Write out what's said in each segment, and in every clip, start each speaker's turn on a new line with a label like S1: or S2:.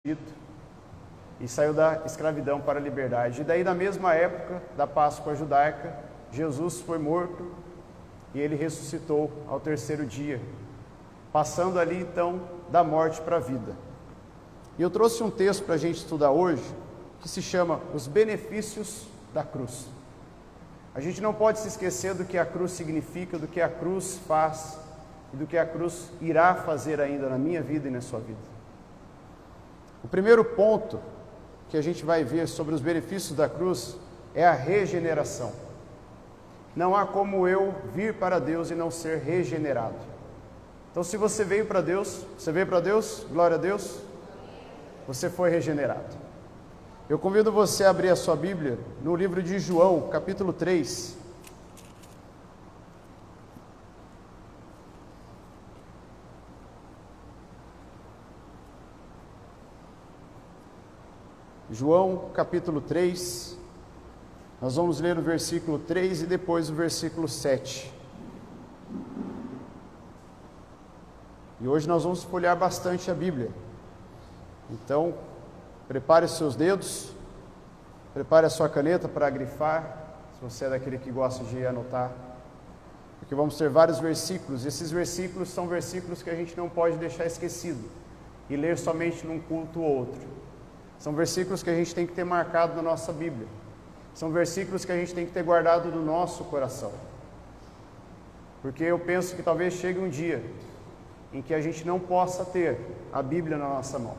S1: Egito e saiu da escravidão para a liberdade. E daí, na mesma época da Páscoa judaica, Jesus foi morto e ele ressuscitou ao terceiro dia, passando ali então da morte para a vida. E eu trouxe um texto para a gente estudar hoje, que se chama Os Benefícios da Cruz. A gente não pode se esquecer do que a cruz significa, do que a cruz faz e do que a cruz irá fazer ainda na minha vida e na sua vida. O primeiro ponto que a gente vai ver sobre os benefícios da cruz é a regeneração. Não há como eu vir para Deus e não ser regenerado. Então, se você veio para Deus, glória a Deus, você foi regenerado. Eu convido você a abrir a sua Bíblia no livro de João, capítulo 3. João, capítulo 3, nós vamos ler o versículo 3 e depois o versículo 7. E hoje nós vamos folhear bastante a Bíblia. Então, prepare os seus dedos, prepare a sua caneta para grifar, se você é daquele que gosta de anotar, porque vamos ter vários versículos. Esses versículos são versículos que a gente não pode deixar esquecido e ler somente num culto ou outro. São versículos que a gente tem que ter marcado na nossa Bíblia. São versículos que a gente tem que ter guardado no nosso coração. Porque eu penso que talvez chegue um dia em que a gente não possa ter a Bíblia na nossa mão.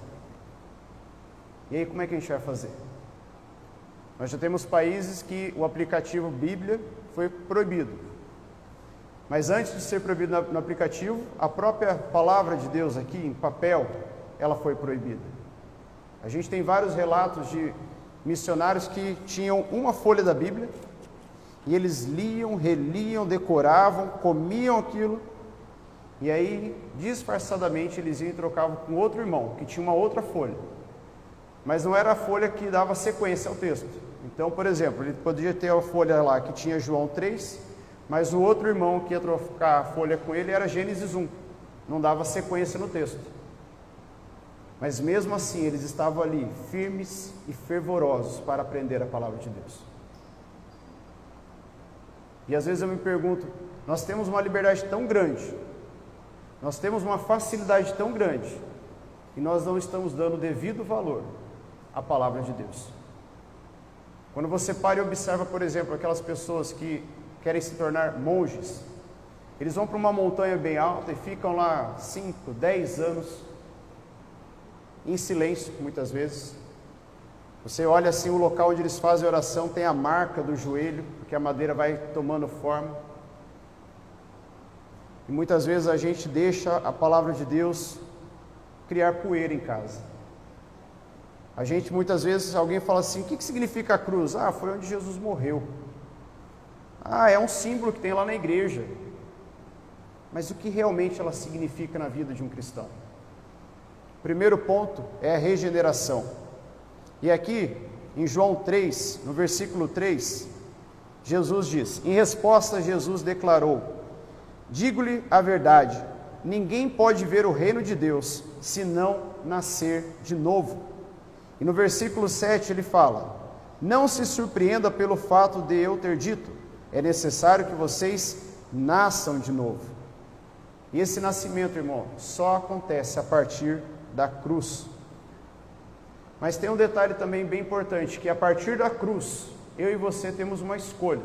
S1: E aí como é que a gente vai fazer? Nós já temos países que o aplicativo Bíblia foi proibido. Mas antes de ser proibido no aplicativo, a própria palavra de Deus aqui em papel, ela foi proibida. A gente tem vários relatos de missionários que tinham uma folha da Bíblia e eles liam, reliam, decoravam, comiam aquilo e aí, disfarçadamente, eles iam e trocavam com outro irmão que tinha uma outra folha. Mas não era a folha que dava sequência ao texto. Então, por exemplo, ele podia ter a folha lá que tinha João 3, mas o outro irmão que ia trocar a folha com ele era Gênesis 1. Não dava sequência no texto. Mas mesmo assim, eles estavam ali, firmes e fervorosos para aprender a palavra de Deus. E às vezes eu me pergunto, nós temos uma liberdade tão grande, nós temos uma facilidade tão grande, e nós não estamos dando devido valor à palavra de Deus. Quando você para e observa, por exemplo, aquelas pessoas que querem se tornar monges, eles vão para uma montanha bem alta e ficam lá 5, 10 anos, em silêncio, muitas vezes. Você olha assim, o local onde eles fazem oração tem a marca do joelho, porque a madeira vai tomando forma. E muitas vezes a gente deixa a palavra de Deus criar poeira em casa. A gente, muitas vezes, alguém fala assim, o que significa a cruz? Ah, foi onde Jesus morreu. Ah, é um símbolo que tem lá na igreja. Mas o que realmente ela significa na vida de um cristão? Primeiro ponto é a regeneração. E aqui, em João 3, no versículo 3, Jesus diz, em resposta Jesus declarou, digo-lhe a verdade, ninguém pode ver o reino de Deus se não nascer de novo. E no versículo 7 ele fala, não se surpreenda pelo fato de eu ter dito, é necessário que vocês nasçam de novo. E esse nascimento, irmão, só acontece a partir da cruz. Mas tem um detalhe também bem importante, que a partir da cruz, eu e você temos uma escolha.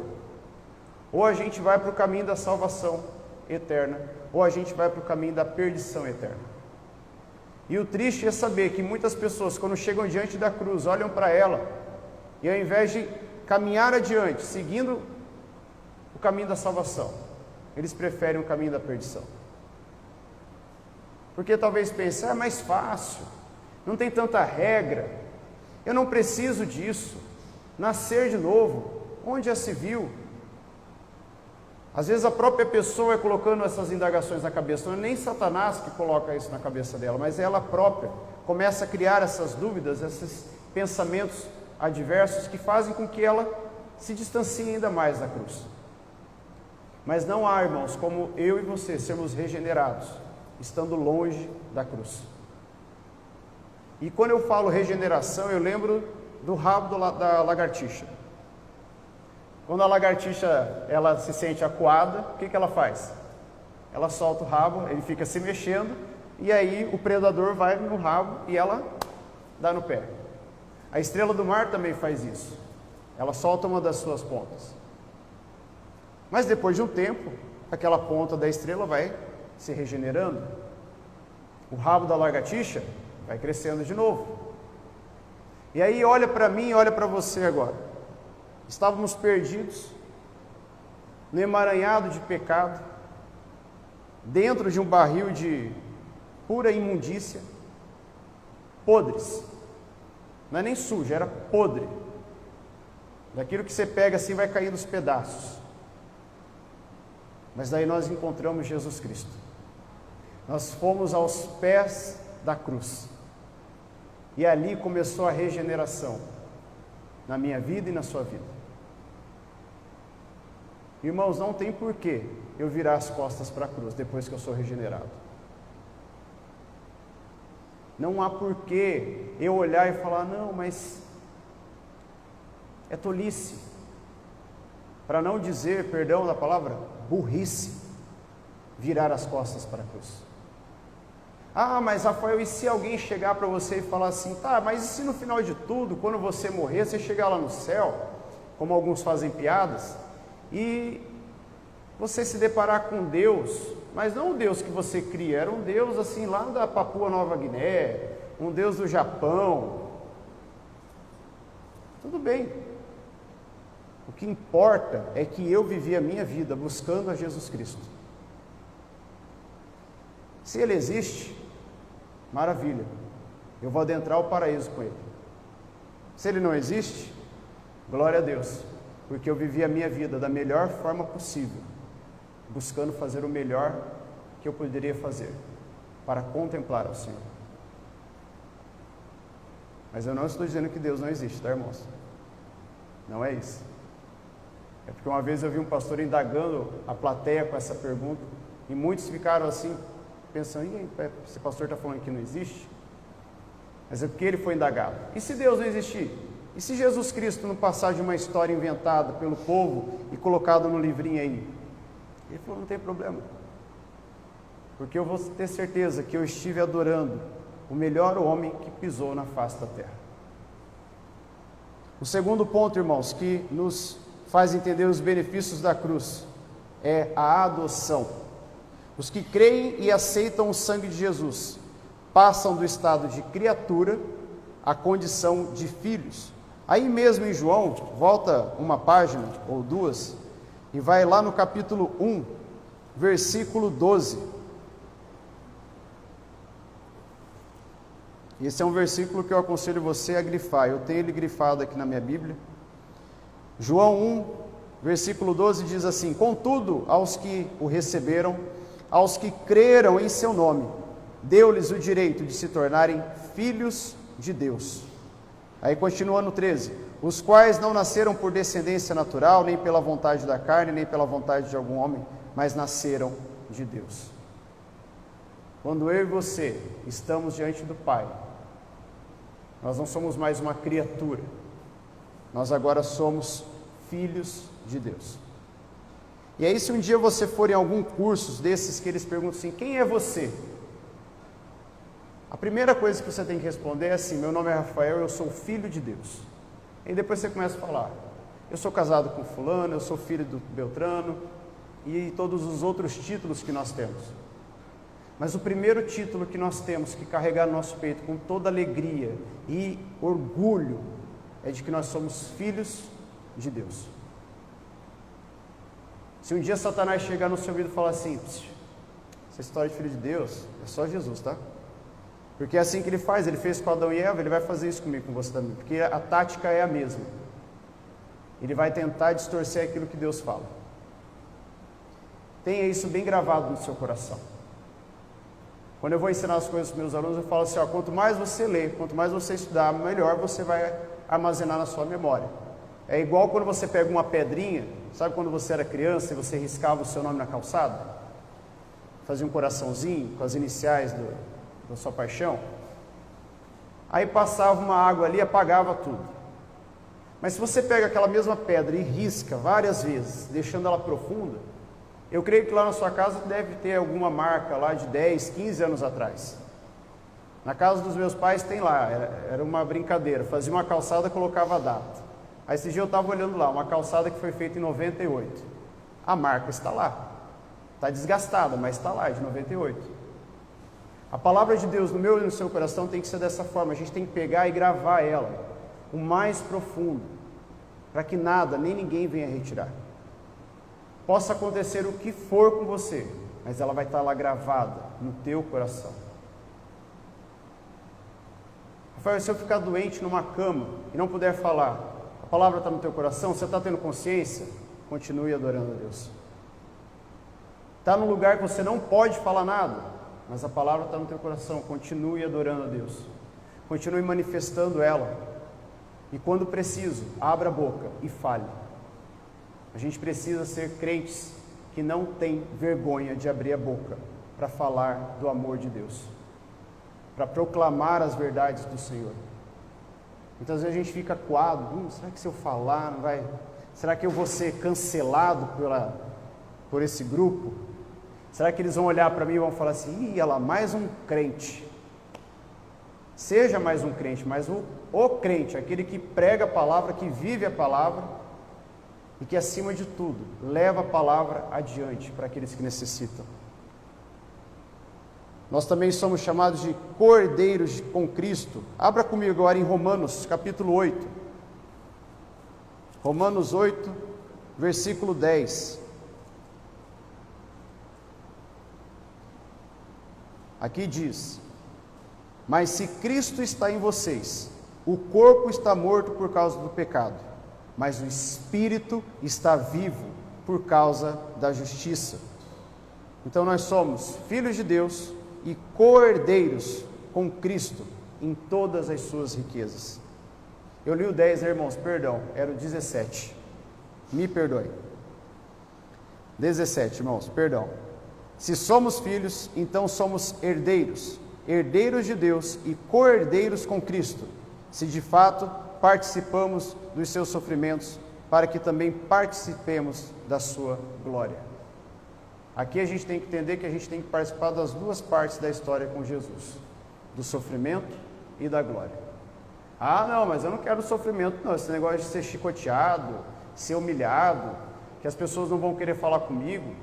S1: Ou a gente vai para o caminho da salvação eterna, ou a gente vai para o caminho da perdição eterna. E o triste é saber que muitas pessoas, quando chegam diante da cruz, olham para ela, e ao invés de caminhar adiante, seguindo o caminho da salvação, eles preferem o caminho da perdição. Porque talvez pense, é mais fácil, não tem tanta regra, eu não preciso disso, nascer de novo, onde já se viu? Às vezes a própria pessoa é colocando essas indagações na cabeça, não é nem Satanás que coloca isso na cabeça dela, mas ela própria começa a criar essas dúvidas, esses pensamentos adversos que fazem com que ela se distancie ainda mais da cruz. Mas não há, irmãos, como eu e você sermos regenerados, estando longe da cruz. E quando eu falo regeneração, eu lembro do rabo da lagartixa. Quando a lagartixa ela se sente acuada, o que ela faz? Ela solta o rabo, ele fica se mexendo, e aí o predador vai no rabo e ela dá no pé. A estrela do mar também faz isso. Ela solta uma das suas pontas. Mas depois de um tempo, aquela ponta da estrela vai se regenerando. O rabo da lagartixa vai crescendo de novo. E aí olha para mim, olha para você agora. Estávamos perdidos, no emaranhado de pecado, dentro de um barril de pura imundícia, podres. Não é nem sujo, era podre. Daquilo que você pega assim vai cair nos pedaços. Mas daí nós encontramos Jesus Cristo. Nós fomos aos pés da cruz. E ali começou a regeneração na minha vida e na sua vida. Irmãos, não tem porquê eu virar as costas para a cruz depois que eu sou regenerado. Não há porquê eu olhar e falar, não, mas é tolice. Para não dizer, perdão da palavra, burrice, virar as costas para a cruz. Ah, mas Rafael, e se alguém chegar para você e falar assim, tá, mas e se no final de tudo, quando você morrer, você chegar lá no céu, como alguns fazem piadas, e você se deparar com Deus, mas não o Deus que você cria, era um Deus assim lá da Papua Nova Guiné, um Deus do Japão. Tudo bem. O que importa é que eu vivi a minha vida buscando a Jesus Cristo. Se Ele existe, maravilha, eu vou adentrar o paraíso com Ele. Se Ele não existe, glória a Deus, porque eu vivi a minha vida da melhor forma possível, buscando fazer o melhor que eu poderia fazer, para contemplar ao Senhor. Mas eu não estou dizendo que Deus não existe, tá, irmãos? Não é isso. É porque uma vez eu vi um pastor indagando a plateia com essa pergunta, e muitos ficaram assim, pensando, e aí, esse pastor está falando que não existe? Mas é porque ele foi indagado. E se Deus não existir? E se Jesus Cristo não passar de uma história inventada pelo povo e colocado no livrinho aí? Ele falou, não tem problema. Porque eu vou ter certeza que eu estive adorando o melhor homem que pisou na face da terra. O segundo ponto, irmãos, que nos faz entender os benefícios da cruz é a adoção. Os que creem e aceitam o sangue de Jesus passam do estado de criatura à condição de filhos. Aí mesmo em João, volta uma página ou duas e vai lá no capítulo 1, versículo 12. Esse é um versículo que eu aconselho você a grifar. Eu tenho ele grifado aqui na minha Bíblia. João 1, versículo 12 diz assim: contudo, aos que o receberam, aos que creram em seu nome, deu-lhes o direito de se tornarem filhos de Deus. Aí continua no 13: os quais não nasceram por descendência natural, nem pela vontade da carne, nem pela vontade de algum homem, mas nasceram de Deus. Quando eu e você estamos diante do Pai, nós não somos mais uma criatura, nós agora somos filhos de Deus. E aí, se um dia você for em algum curso desses que eles perguntam assim, quem é você? A primeira coisa que você tem que responder é assim, meu nome é Rafael, eu sou filho de Deus. E depois você começa a falar, eu sou casado com fulano, eu sou filho do Beltrano, e todos os outros títulos que nós temos. Mas o primeiro título que nós temos que carregar no nosso peito com toda alegria e orgulho é de que nós somos filhos de Deus. Se um dia Satanás chegar no seu ouvido e falar assim, essa história de filho de Deus é só Jesus, tá? Porque é assim que ele faz, ele fez com Adão e Eva, ele vai fazer isso comigo, com você também, porque a tática é a mesma. Ele vai tentar distorcer aquilo que Deus fala. Tenha isso bem gravado no seu coração. Quando eu vou ensinar as coisas para os meus alunos, eu falo assim, ó, quanto mais você ler, quanto mais você estudar, melhor você vai armazenar na sua memória. É igual quando você pega uma pedrinha, sabe quando você era criança e você riscava o seu nome na calçada? Fazia um coraçãozinho com as iniciais da sua paixão? Aí passava uma água ali e apagava tudo. Mas se você pega aquela mesma pedra e risca várias vezes, deixando ela profunda, eu creio que lá na sua casa deve ter alguma marca lá de 10, 15 anos atrás. Na casa dos meus pais tem lá, era uma brincadeira, fazia uma calçada e colocava a data. Aí esse dia eu estava olhando lá, uma calçada que foi feita em 98. A marca está lá, está desgastada, mas está lá, é de 98. A palavra de Deus no meu e no seu coração tem que ser dessa forma, a gente tem que pegar e gravar ela, o mais profundo, para que nada, nem ninguém venha retirar. Possa acontecer o que for com você, mas ela vai estar lá gravada no teu coração. Rafael, se eu ficar doente numa cama e não puder falar, a palavra está no teu coração, você está tendo consciência? Continue adorando a Deus. Está num lugar que você não pode falar nada, mas a palavra está no teu coração, continue adorando a Deus. Continue manifestando ela. E quando preciso, abra a boca e fale. A gente precisa ser crentes que não tem vergonha de abrir a boca para falar do amor de Deus, para proclamar as verdades do Senhor. Muitas vezes a gente fica coado, será que se eu falar não vai... Será que eu vou ser cancelado por esse grupo? Será que eles vão olhar para mim e vão falar assim, olha lá, mais um crente. Seja mais um crente, mas o crente, aquele que prega a palavra, que vive a palavra, e que acima de tudo, leva a palavra adiante para aqueles que necessitam. Nós também somos chamados de cordeiros com Cristo. Abra comigo agora em Romanos, capítulo 8. Romanos 8, versículo 10. Aqui diz: mas se Cristo está em vocês, o corpo está morto por causa do pecado, mas o Espírito está vivo por causa da justiça. Então nós somos filhos de Deus e cordeiros com Cristo em todas as suas riquezas. Eu li o 10, irmãos, perdão, era o 17. Me perdoe. 17, irmãos, perdão. Se somos filhos, então somos herdeiros, herdeiros de Deus e cordeiros com Cristo, se de fato participamos dos seus sofrimentos, para que também participemos da sua glória. Aqui a gente tem que entender que a gente tem que participar das duas partes da história com Jesus, do sofrimento e da glória. Ah, não, mas eu não quero sofrimento não, esse negócio de ser chicoteado, ser humilhado, que as pessoas não vão querer falar comigo.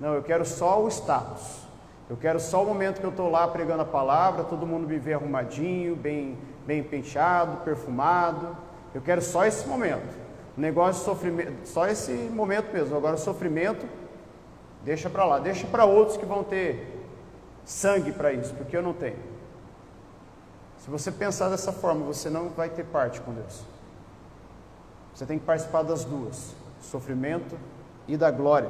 S1: Não, eu quero só o status, eu quero só o momento que eu estou lá pregando a palavra, todo mundo me vê arrumadinho, bem penteado, perfumado, eu quero só esse momento, o negócio de sofrimento, só esse momento mesmo. Agora o sofrimento, deixa para lá, deixa para outros que vão ter sangue para isso, porque eu não tenho. Se você pensar dessa forma, você não vai ter parte com Deus. Você tem que participar das duas, do sofrimento e da glória.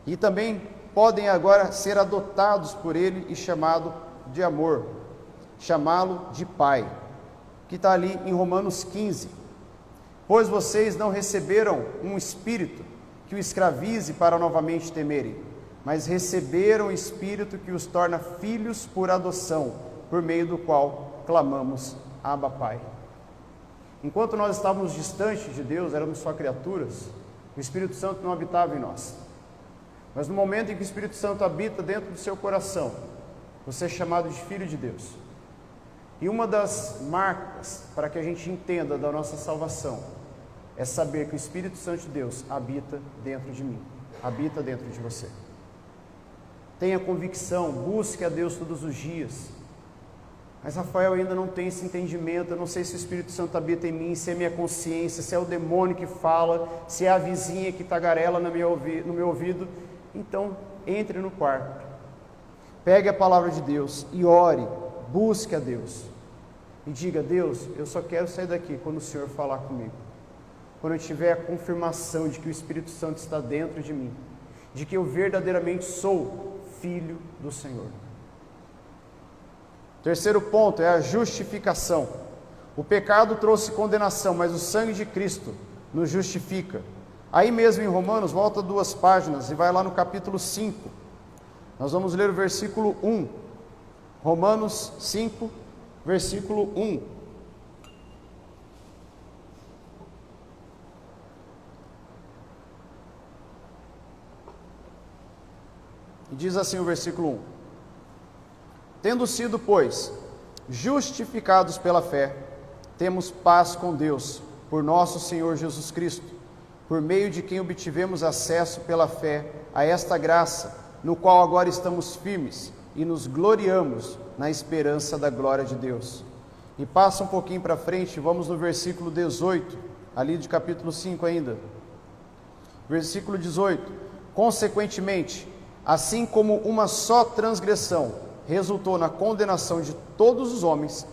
S1: E também podem agora ser adotados por Ele e chamado de amor, chamá-lo de Pai, que está ali em Romanos 15. Pois vocês não receberam um espírito que o escravize para novamente temerem, mas receberam o Espírito que os torna filhos por adoção, por meio do qual clamamos, Abba, Pai. Enquanto nós estávamos distantes de Deus, éramos só criaturas, o Espírito Santo não habitava em nós. Mas no momento em que o Espírito Santo habita dentro do seu coração, você é chamado de filho de Deus. E uma das marcas para que a gente entenda da nossa salvação é saber que o Espírito Santo de Deus habita dentro de mim, habita dentro de você. Tenha convicção, busque a Deus todos os dias. Mas Rafael, ainda não tem esse entendimento, eu não sei se o Espírito Santo habita em mim, se é minha consciência, se é o demônio que fala, se é a vizinha que tagarela no meu ouvido. Então, entre no quarto, pegue a palavra de Deus e ore, busque a Deus. E diga: Deus, eu só quero sair daqui quando o Senhor falar comigo. Quando eu tiver a confirmação de que o Espírito Santo está dentro de mim, de que eu verdadeiramente sou filho do Senhor. Terceiro ponto é a justificação. O pecado trouxe condenação, mas o sangue de Cristo nos justifica. Aí mesmo em Romanos, volta 2 páginas e vai lá no capítulo 5. Nós vamos ler o versículo 1. Romanos 5, versículo 1. E diz assim o versículo 1: Tendo sido, pois, justificados pela fé, temos paz com Deus, por nosso Senhor Jesus Cristo, por meio de quem obtivemos acesso pela fé a esta graça, no qual agora estamos firmes e nos gloriamos na esperança da glória de Deus. E passa um pouquinho para frente, vamos no versículo 18, ali de capítulo 5 ainda. Versículo 18: Consequentemente, assim como uma só transgressão resultou na condenação de todos os homens,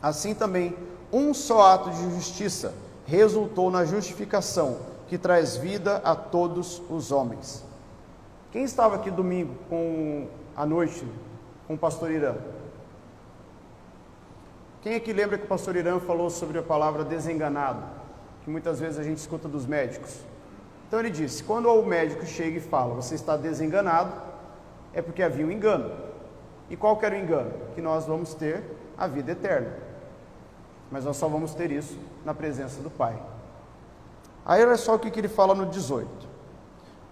S1: assim também um só ato de justiça resultou na justificação que traz vida a todos os homens. Quem estava aqui domingo à noite com o pastor Irã? Quem é que lembra que o pastor Irã falou sobre a palavra desenganado, que muitas vezes a gente escuta dos médicos? Então ele disse, quando o médico chega e fala, você está desenganado, é porque havia um engano. E qual que era o engano? Que nós vamos ter a vida eterna. Mas nós só vamos ter isso na presença do Pai. Aí olha só o que ele fala no 18.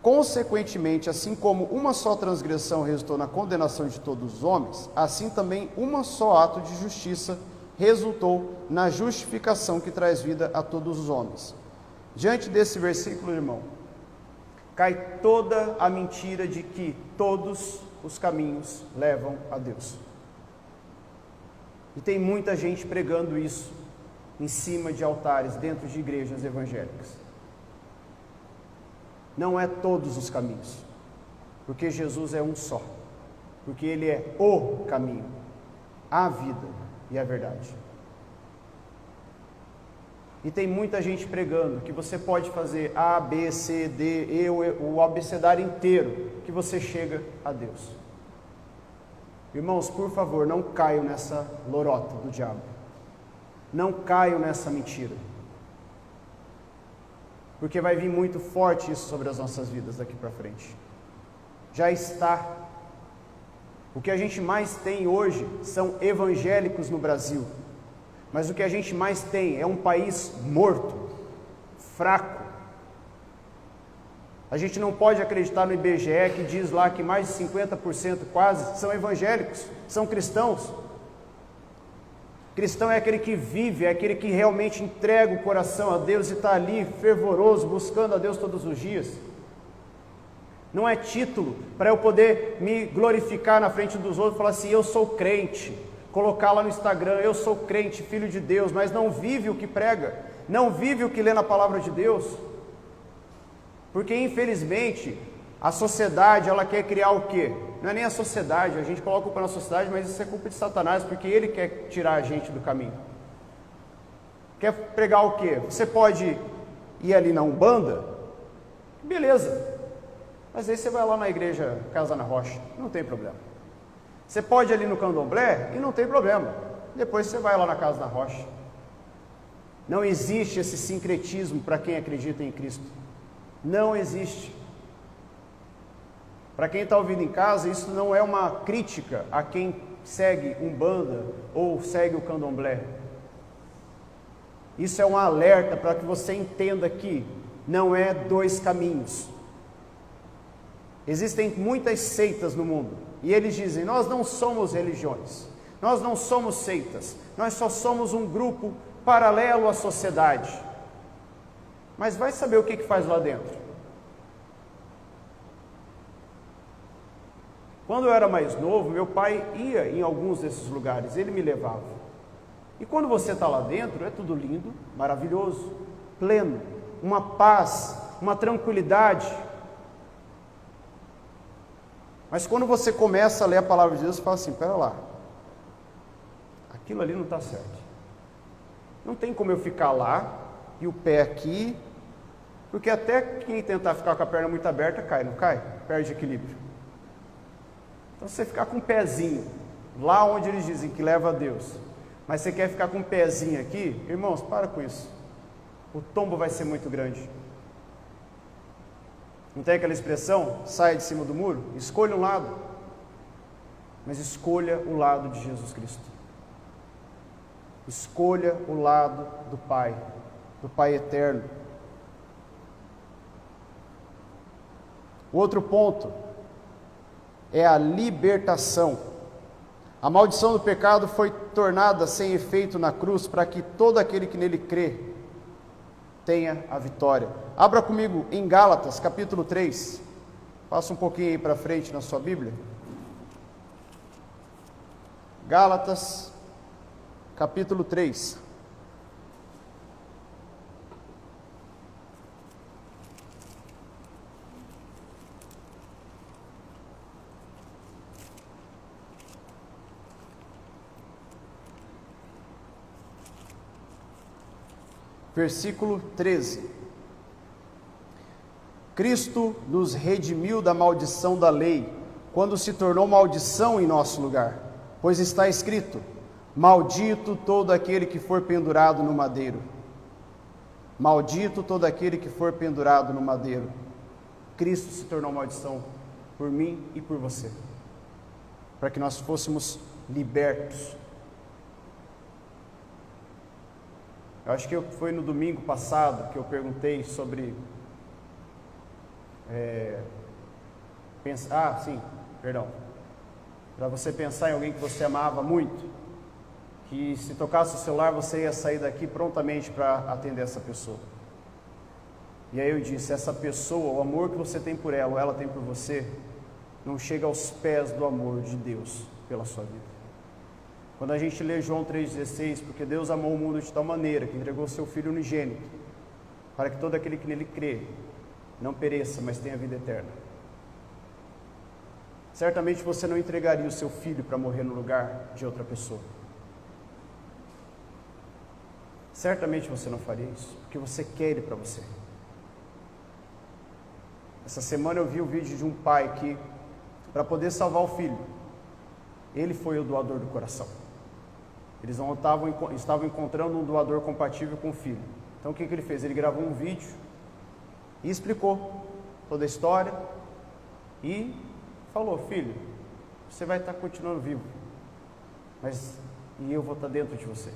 S1: Consequentemente, assim como uma só transgressão resultou na condenação de todos os homens, assim também uma só ato de justiça resultou na justificação que traz vida a todos os homens. Diante desse versículo, irmão, cai toda a mentira de que todos os caminhos levam a Deus. E tem muita gente pregando isso em cima de altares, dentro de igrejas evangélicas. Não é todos os caminhos, porque Jesus é um só, porque Ele é o caminho, a vida e a verdade. E tem muita gente pregando que você pode fazer A, B, C, D, E, o abecedário inteiro, que você chega a Deus. Irmãos, por favor, não caiam nessa lorota do diabo. Não caiam nessa mentira. Porque vai vir muito forte isso sobre as nossas vidas daqui para frente. Já está. O que a gente mais tem hoje são evangélicos no Brasil. Mas o que a gente mais tem é um país morto, fraco. A gente não pode acreditar no IBGE que diz lá que mais de 50% quase são evangélicos, são cristãos. Cristão é aquele que vive, é aquele que realmente entrega o coração a Deus e está ali fervoroso, buscando a Deus todos os dias. Não é título para eu poder me glorificar na frente dos outros e falar assim, eu sou crente. Colocar lá no Instagram, eu sou crente, filho de Deus, mas não vive o que prega, não vive o que lê na palavra de Deus. Porque infelizmente, a sociedade, ela quer criar o quê? Não é nem a sociedade, a gente coloca culpa na sociedade, mas isso é culpa de Satanás, porque ele quer tirar a gente do caminho. Quer pregar o quê? Você pode ir ali na Umbanda, beleza, mas aí você vai lá na igreja Casa na Rocha, não tem problema. Você pode ir ali no Candomblé e não tem problema. Depois você vai lá na Casa da Rocha. Não existe esse sincretismo para quem acredita em Cristo. Não existe. Para quem está ouvindo em casa, isso não é uma crítica a quem segue Umbanda ou segue o Candomblé. Isso é um alerta para que você entenda que não é dois caminhos. Existem muitas seitas no mundo. E eles dizem, nós não somos religiões, nós não somos seitas, nós só somos um grupo paralelo à sociedade. Mas vai saber o que faz lá dentro. Quando eu era mais novo, meu pai ia em alguns desses lugares, ele me levava. E quando você está lá dentro, é tudo lindo, maravilhoso, pleno, uma paz, uma tranquilidade. Mas quando você começa a ler a palavra de Deus, você fala assim, pera lá, aquilo ali não está certo. Não tem como eu ficar lá, e o pé aqui, porque até quem tentar ficar com a perna muito aberta, cai, não cai? Perde equilíbrio. Então você ficar com o pezinho, lá onde eles dizem que leva a Deus, mas você quer ficar com o pezinho aqui, irmãos, para com isso. O tombo vai ser muito grande. Não tem aquela expressão, saia de cima do muro? Escolha um lado, mas escolha o lado de Jesus Cristo. Escolha o lado do Pai eterno. O outro ponto é a libertação. A maldição do pecado foi tornada sem efeito na cruz para que todo aquele que nele crê tenha a vitória. Abra comigo em Gálatas, capítulo 3. Passa um pouquinho aí para frente na sua Bíblia. Gálatas, capítulo 3. Versículo 13. Cristo nos redimiu da maldição da lei, quando se tornou maldição em nosso lugar, pois está escrito: maldito todo aquele que for pendurado no madeiro. Maldito todo aquele que for pendurado no madeiro. Cristo se tornou maldição por mim e por você, para que nós fôssemos libertos. Eu acho que foi no domingo passado que eu perguntei sobre para você pensar em alguém que você amava muito, que se tocasse o celular você ia sair daqui prontamente para atender essa pessoa. E aí eu disse, essa pessoa, o amor que você tem por ela, ou ela tem por você, não chega aos pés do amor de Deus pela sua vida. Quando a gente lê João 3,16, porque Deus amou o mundo de tal maneira que entregou o seu Filho unigênito, para que todo aquele que nele crê não pereça, mas tenha vida eterna. Certamente você não entregaria o seu filho para morrer no lugar de outra pessoa. Certamente você não faria isso, porque você quer ele para você. Essa semana eu vi o vídeo de um pai que, para poder salvar o filho, ele foi o doador do coração. Eles não estavam encontrando um doador compatível com o filho. Então o que ele fez? Ele gravou um vídeo e explicou toda a história e falou: filho, você vai estar continuando vivo, mas eu vou estar dentro de você.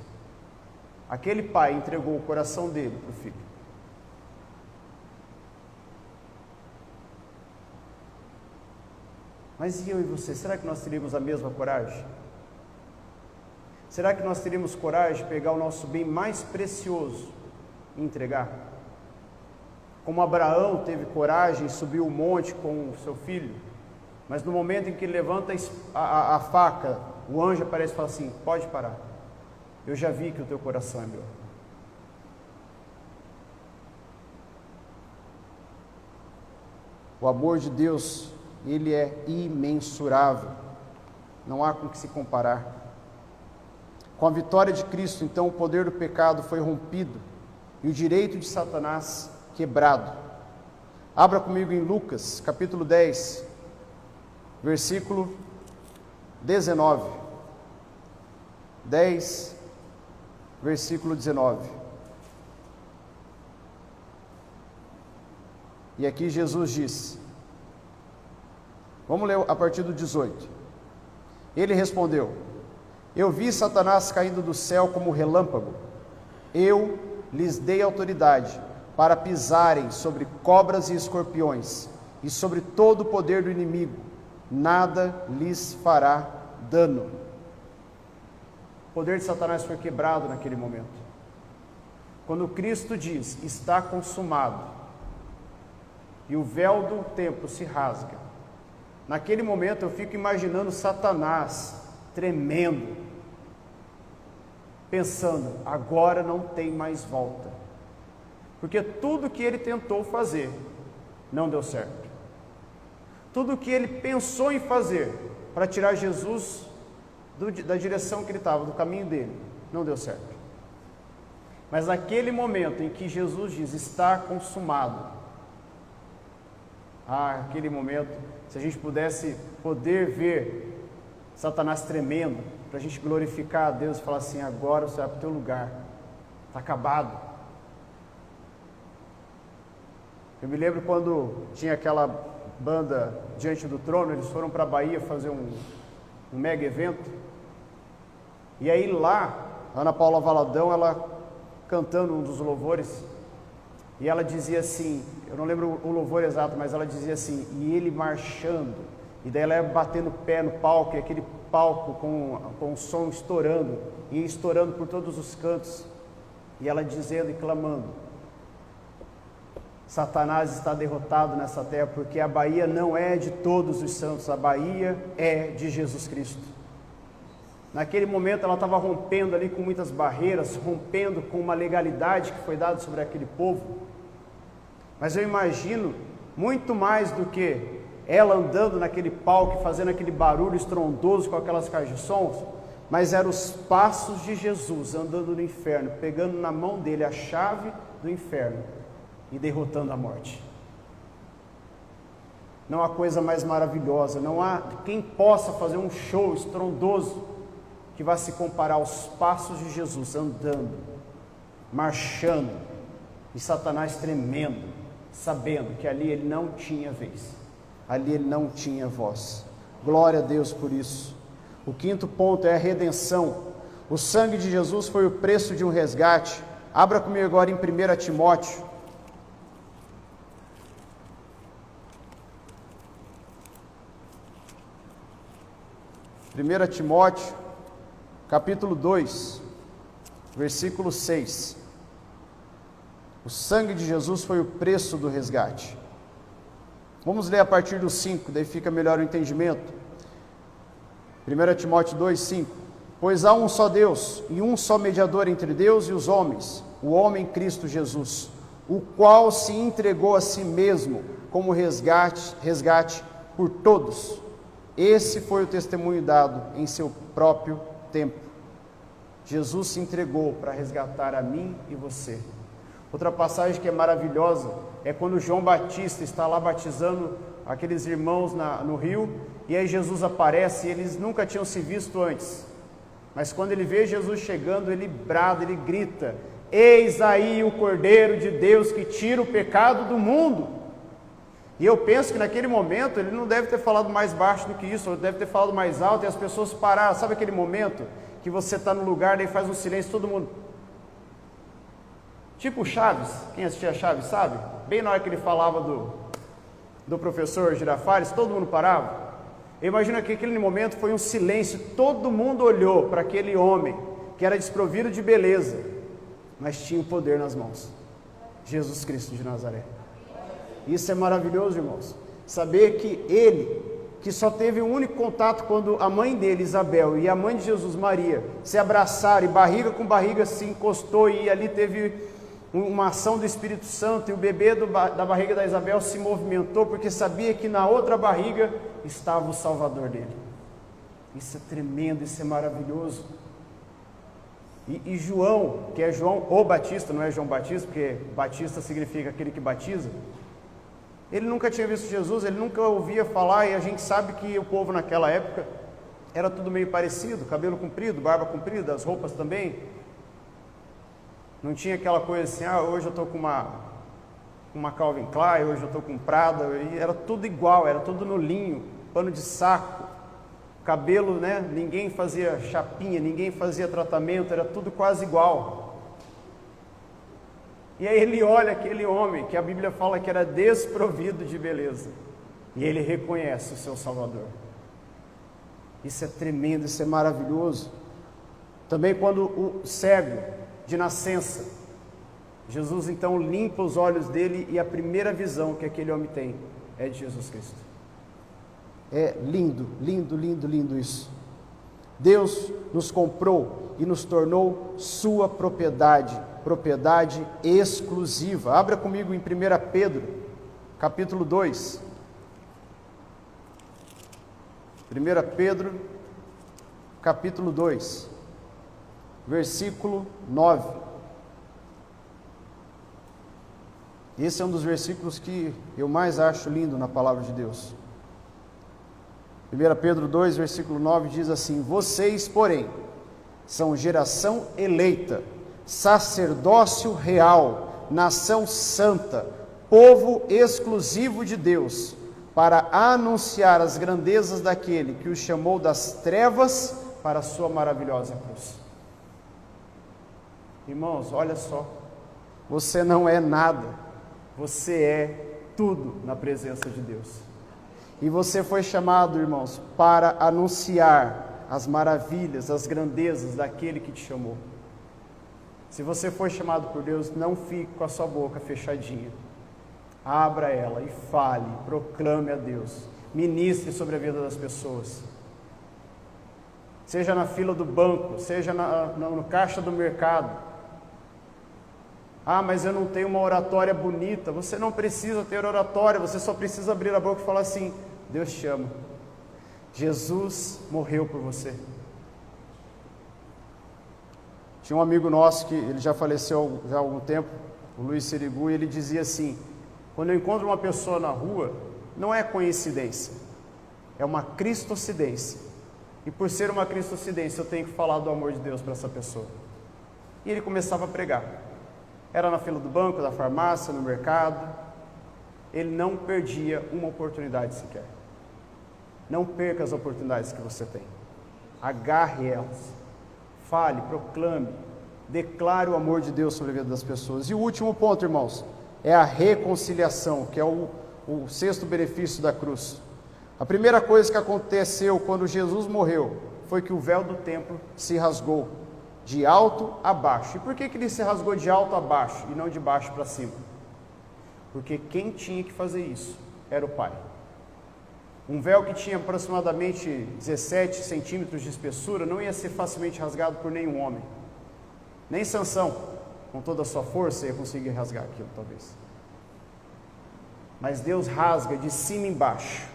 S1: Aquele pai entregou o coração dele para o filho. Mas e eu e você, será que nós teríamos a mesma coragem? Será que nós teríamos coragem de pegar o nosso bem mais precioso e entregar? Como Abraão teve coragem e subiu o monte com o seu filho, mas no momento em que ele levanta a faca, o anjo aparece e fala assim: pode parar, eu já vi que o teu coração é meu. O amor de Deus, ele é imensurável, não há com que se comparar. Com a vitória de Cristo, então, o poder do pecado foi rompido e o direito de Satanás quebrado. Abra comigo em Lucas, capítulo 10, versículo 19. 10, versículo 19. E aqui Jesus diz, vamos ler a partir do 18. Ele respondeu: eu vi Satanás caindo do céu como relâmpago. Eu lhes dei autoridade para pisarem sobre cobras e escorpiões, e sobre todo o poder do inimigo. Nada lhes fará dano. O poder de Satanás foi quebrado naquele momento. Quando Cristo diz, está consumado, e o véu do templo se rasga, naquele momento eu fico imaginando Satanás tremendo, pensando, agora não tem mais volta, porque tudo que ele tentou fazer não deu certo. Tudo que ele pensou em fazer para tirar Jesus da direção que ele estava, do caminho dele, não deu certo. Mas naquele momento em que Jesus diz, está consumado, aquele momento, se a gente pudesse ver Satanás tremendo, para a gente glorificar a Deus e falar assim, agora você vai para o teu lugar, está acabado. Eu me lembro quando tinha aquela banda Diante do Trono, eles foram para a Bahia fazer um mega evento, e aí lá Ana Paula Valadão, ela cantando um dos louvores, e ela dizia assim, eu não lembro o louvor exato, mas ela dizia assim, e ele marchando, e daí ela ia batendo o pé no palco, e aquele palco com o som estourando, e estourando por todos os cantos, e ela dizendo e clamando, Satanás está derrotado nessa terra, porque a Bahia não é de todos os santos, a Bahia é de Jesus Cristo. Naquele momento ela estava rompendo ali com muitas barreiras, rompendo com uma legalidade que foi dada sobre aquele povo. Mas eu imagino muito mais do que ela andando naquele palco, fazendo aquele barulho estrondoso com aquelas caixas de sons, mas eram os passos de Jesus andando no inferno, pegando na mão dele a chave do inferno e derrotando a morte. Não há coisa mais maravilhosa, não há quem possa fazer um show estrondoso que vai se comparar aos passos de Jesus andando, marchando, e Satanás tremendo, sabendo que ali ele não tinha vez, ali ele não tinha voz. Glória a Deus por isso. O quinto ponto é a redenção. O sangue de Jesus foi o preço de um resgate. Abra comigo agora em 1 Timóteo. 1 Timóteo, capítulo 2, versículo 6. O sangue de Jesus foi o preço do resgate. Vamos ler a partir do 5, daí fica melhor o entendimento. 1 Timóteo 2, 5. Pois há um só Deus e um só mediador entre Deus e os homens, o homem Cristo Jesus, o qual se entregou a si mesmo como resgate por todos. Esse foi o testemunho dado em seu próprio tempo. Jesus se entregou para resgatar a mim e você. Outra passagem que é maravilhosa é quando João Batista está lá batizando aqueles irmãos no rio, e aí Jesus aparece e eles nunca tinham se visto antes. Mas quando ele vê Jesus chegando, ele brada, ele grita: eis aí o Cordeiro de Deus que tira o pecado do mundo. E eu penso que naquele momento ele não deve ter falado mais baixo do que isso, ele deve ter falado mais alto, e as pessoas pararam. Sabe aquele momento que você está no lugar, daí faz um silêncio, todo mundo... Tipo Chaves, quem assistia Chaves sabe? Bem na hora que ele falava do professor Girafales, todo mundo parava. Eu imagino que aquele momento foi um silêncio, todo mundo olhou para aquele homem que era desprovido de beleza, mas tinha o poder nas mãos. Jesus Cristo de Nazaré. Isso é maravilhoso, irmãos. Saber que ele, que só teve um único contato quando a mãe dele, Isabel, e a mãe de Jesus, Maria, se abraçaram e barriga com barriga se encostou, e ali teve uma ação do Espírito Santo, e o bebê da barriga da Isabel se movimentou, porque sabia que na outra barriga estava o Salvador dele. Isso é tremendo, isso é maravilhoso. E João, que é João o Batista, não é João Batista, porque Batista significa aquele que batiza, ele nunca tinha visto Jesus, ele nunca ouvia falar, e a gente sabe que o povo naquela época era tudo meio parecido, cabelo comprido, barba comprida, as roupas também. Não tinha aquela coisa assim, hoje eu estou com uma Calvin Klein, hoje eu estou com Prada, e era tudo igual, era tudo no linho, pano de saco, cabelo, né? Ninguém fazia chapinha, ninguém fazia tratamento, era tudo quase igual. E aí ele olha aquele homem que a Bíblia fala que era desprovido de beleza, e ele reconhece o seu Salvador. Isso é tremendo, isso é maravilhoso. Também quando o cego de nascença, Jesus então limpa os olhos dele, e a primeira visão que aquele homem tem é de Jesus Cristo. É lindo, lindo, lindo, lindo isso. Deus nos comprou e nos tornou sua propriedade exclusiva. Abra comigo em 1 Pedro, capítulo 2. 1 Pedro, capítulo 2, versículo 9. Esse é um dos versículos que eu mais acho lindo na palavra de Deus. 1 Pedro 2, versículo 9 diz assim: vocês, porém, são geração eleita, sacerdócio real, nação santa, povo exclusivo de Deus, para anunciar as grandezas daquele que os chamou das trevas para a sua maravilhosa cruz. Irmãos, olha só, você não é nada, você é tudo na presença de Deus. E você foi chamado, irmãos, para anunciar as maravilhas, as grandezas daquele que te chamou. Se você foi chamado por Deus, não fique com a sua boca fechadinha. Abra ela e fale, proclame a Deus. Ministre sobre a vida das pessoas. Seja na fila do banco, seja no caixa do mercado. Ah, mas eu não tenho uma oratória bonita. Você não precisa ter oratória, você só precisa abrir a boca e falar assim: Deus te ama. Jesus morreu por você. Tinha um amigo nosso que ele já faleceu já há algum tempo, o Luiz Sirigu, e ele dizia assim: quando eu encontro uma pessoa na rua, não é coincidência, é uma cristocidência. E por ser uma cristocidência, eu tenho que falar do amor de Deus para essa pessoa. E ele começava a pregar. Era na fila do banco, da farmácia, no mercado. Ele não perdia uma oportunidade sequer. Não perca as oportunidades que você tem. Agarre elas. Fale, proclame, declare o amor de Deus sobre a vida das pessoas. E o último ponto, irmãos, é a reconciliação, que é o sexto benefício da cruz. A primeira coisa que aconteceu quando Jesus morreu foi que o véu do templo se rasgou de alto a baixo. E por que ele se rasgou de alto a baixo e não de baixo para cima? Porque quem tinha que fazer isso era o Pai. Um véu que tinha aproximadamente 17 centímetros de espessura não ia ser facilmente rasgado por nenhum homem. Nem Sansão, com toda a sua força, ia conseguir rasgar aquilo, talvez. Mas Deus rasga de cima embaixo.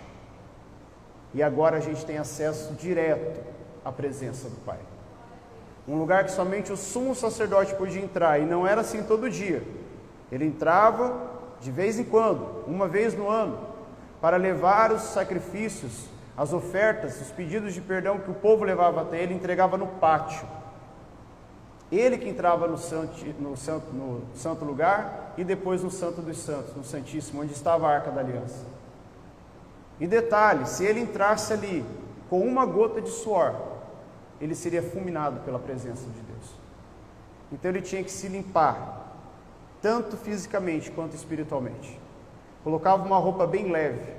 S1: E agora a gente tem acesso direto à presença do Pai. Um lugar que somente o sumo sacerdote podia entrar, e não era assim todo dia. Ele entrava de vez em quando, uma vez no ano, para levar os sacrifícios, as ofertas, os pedidos de perdão que o povo levava até ele, entregava no pátio. Ele que entrava no santo lugar e depois no Santo dos Santos, no Santíssimo, onde estava a Arca da Aliança. E detalhe, se ele entrasse ali com uma gota de suor, ele seria fulminado pela presença de Deus. Então ele tinha que se limpar, tanto fisicamente quanto espiritualmente. Colocava uma roupa bem leve.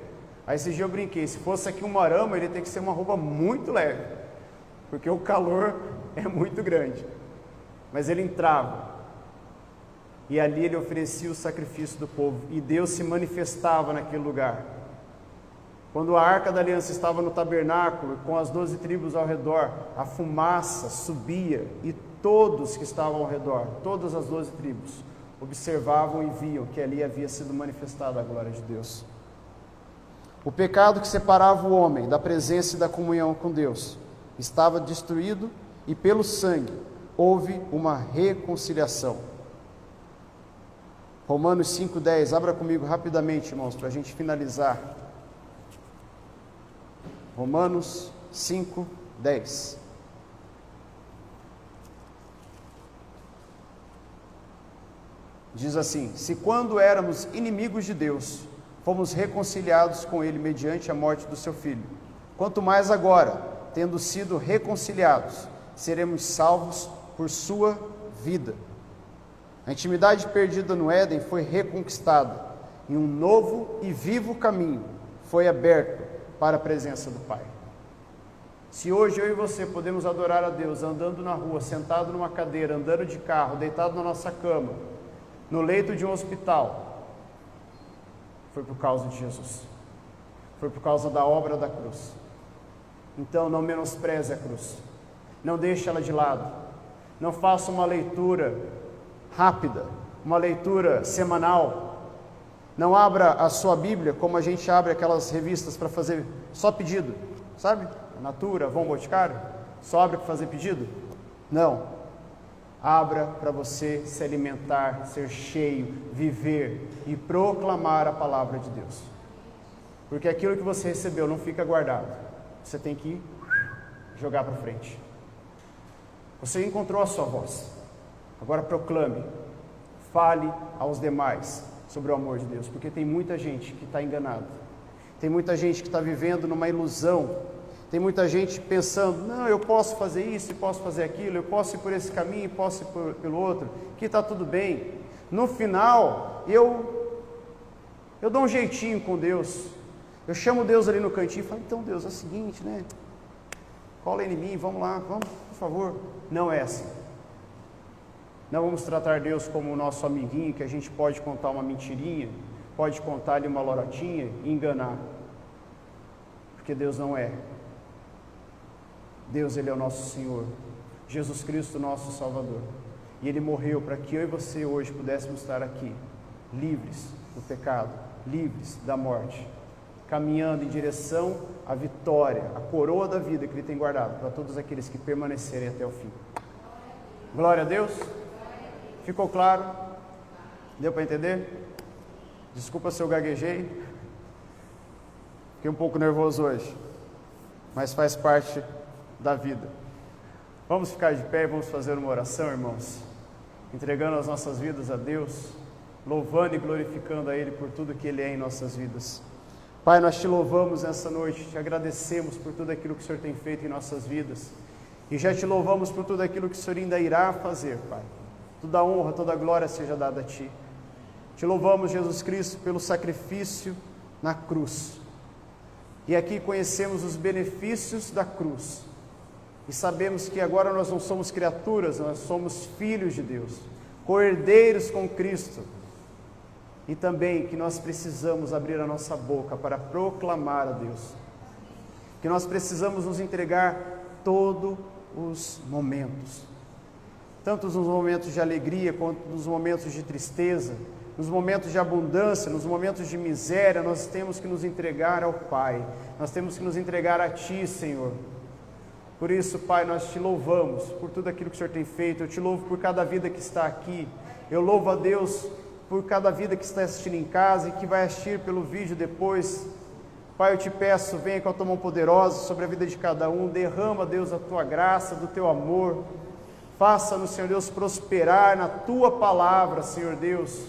S1: Aí esse dia eu brinquei, se fosse aqui um arama, ele tem que ser uma roupa muito leve, porque o calor é muito grande. Mas ele entrava, e ali ele oferecia o sacrifício do povo, e Deus se manifestava naquele lugar. Quando a Arca da Aliança estava no tabernáculo, com as 12 tribos ao redor, a fumaça subia, e todos que estavam ao redor, todas as 12 tribos, observavam e viam que ali havia sido manifestada a glória de Deus. O pecado que separava o homem da presença e da comunhão com Deus estava destruído, e pelo sangue houve uma reconciliação. Romanos 5,10, abra comigo rapidamente, irmãos, para a gente finalizar. Romanos 5:10. Diz assim: se quando éramos inimigos de Deus, fomos reconciliados com Ele mediante a morte do seu Filho, quanto mais agora, tendo sido reconciliados, seremos salvos por sua vida. A intimidade perdida no Éden foi reconquistada, e um novo e vivo caminho foi aberto para a presença do Pai. Se hoje eu e você podemos adorar a Deus andando na rua, sentado numa cadeira, andando de carro, deitado na nossa cama, no leito de um hospital, foi por causa de Jesus. Foi por causa da obra da cruz. Então não menospreze a cruz. Não deixe ela de lado. Não faça uma leitura rápida, uma leitura semanal. Não abra a sua Bíblia como a gente abre aquelas revistas para fazer só pedido, sabe? Natura, Avon, Boticário, só abre para fazer pedido? Não. Abra para você se alimentar, ser cheio, viver e proclamar a palavra de Deus. Porque aquilo que você recebeu não fica guardado. Você tem que jogar para frente. Você encontrou a sua voz. Agora proclame. Fale aos demais sobre o amor de Deus, porque tem muita gente que está enganada, tem muita gente que está vivendo numa ilusão Tem muita gente pensando, não, eu posso fazer isso, eu posso fazer aquilo, eu posso ir por esse caminho, posso ir pelo outro, que está tudo bem. No final, eu dou um jeitinho com Deus. Eu chamo Deus ali no cantinho e falo, então Deus, é o seguinte, né? Cola em mim, vamos lá, vamos, por favor. Não é assim. Não vamos tratar Deus como o nosso amiguinho, que a gente pode contar uma mentirinha, pode contar ali uma lorotinha e enganar. Porque Deus não é. Deus, Ele é o nosso Senhor. Jesus Cristo, nosso Salvador. E Ele morreu para que eu e você hoje pudéssemos estar aqui, livres do pecado, livres da morte, caminhando em direção à vitória, à coroa da vida que Ele tem guardado para todos aqueles que permanecerem até o fim. Glória a Deus. Ficou claro? Deu para entender? Desculpa se eu gaguejei. Fiquei um pouco nervoso hoje, mas faz parte da vida. Vamos ficar de pé e vamos fazer uma oração, irmãos, entregando as nossas vidas a Deus, louvando e glorificando a Ele por tudo que Ele é em nossas vidas. Pai, nós te louvamos nessa noite, te agradecemos por tudo aquilo que o Senhor tem feito em nossas vidas, e já te louvamos por tudo aquilo que o Senhor ainda irá fazer, Pai. Toda a honra, toda a glória seja dada a Ti. Te louvamos, Jesus Cristo, pelo sacrifício na cruz. E aqui conhecemos os benefícios da cruz. E sabemos que agora nós não somos criaturas, nós somos filhos de Deus, co-herdeiros com Cristo. E também que nós precisamos abrir a nossa boca para proclamar a Deus. Que nós precisamos nos entregar todos os momentos. Tanto nos momentos de alegria, quanto nos momentos de tristeza, nos momentos de abundância, nos momentos de miséria, nós temos que nos entregar ao Pai. Nós temos que nos entregar a Ti, Senhor. Por isso, Pai, nós te louvamos por tudo aquilo que o Senhor tem feito. Eu te louvo por cada vida que está aqui. Eu louvo a Deus por cada vida que está assistindo em casa e que vai assistir pelo vídeo depois. Pai, eu te peço, venha com a tua mão poderosa sobre a vida de cada um. Derrama, Deus, a tua graça, do teu amor. Faça-nos, Senhor Deus, prosperar na tua palavra, Senhor Deus.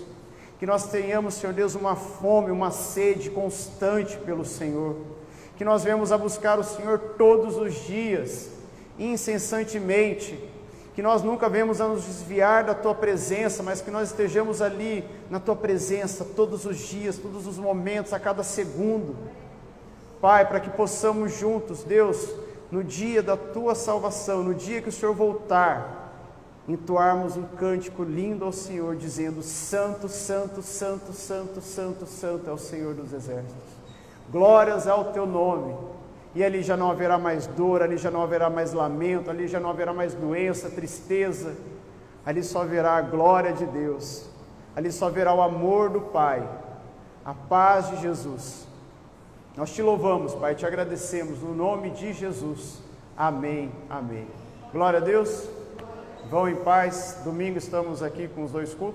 S1: Que nós tenhamos, Senhor Deus, uma fome, uma sede constante pelo Senhor. Que nós venhamos a buscar o Senhor todos os dias, incessantemente. Que nós nunca venhamos a nos desviar da tua presença, mas que nós estejamos ali na tua presença todos os dias, todos os momentos, a cada segundo. Pai, para que possamos juntos, Deus, no dia da tua salvação, no dia que o Senhor voltar, entoarmos um cântico lindo ao Senhor, dizendo: Santo, Santo, Santo, Santo, Santo, Santo é o Senhor dos exércitos. Glórias ao teu nome. E ali já não haverá mais dor, ali já não haverá mais lamento, ali já não haverá mais doença, tristeza. Ali só haverá a glória de Deus. Ali só haverá o amor do Pai, a paz de Jesus. Nós te louvamos, Pai, te agradecemos, no nome de Jesus. Amém, amém. Glória a Deus. Vão em paz. Domingo estamos aqui com os 2 cultos.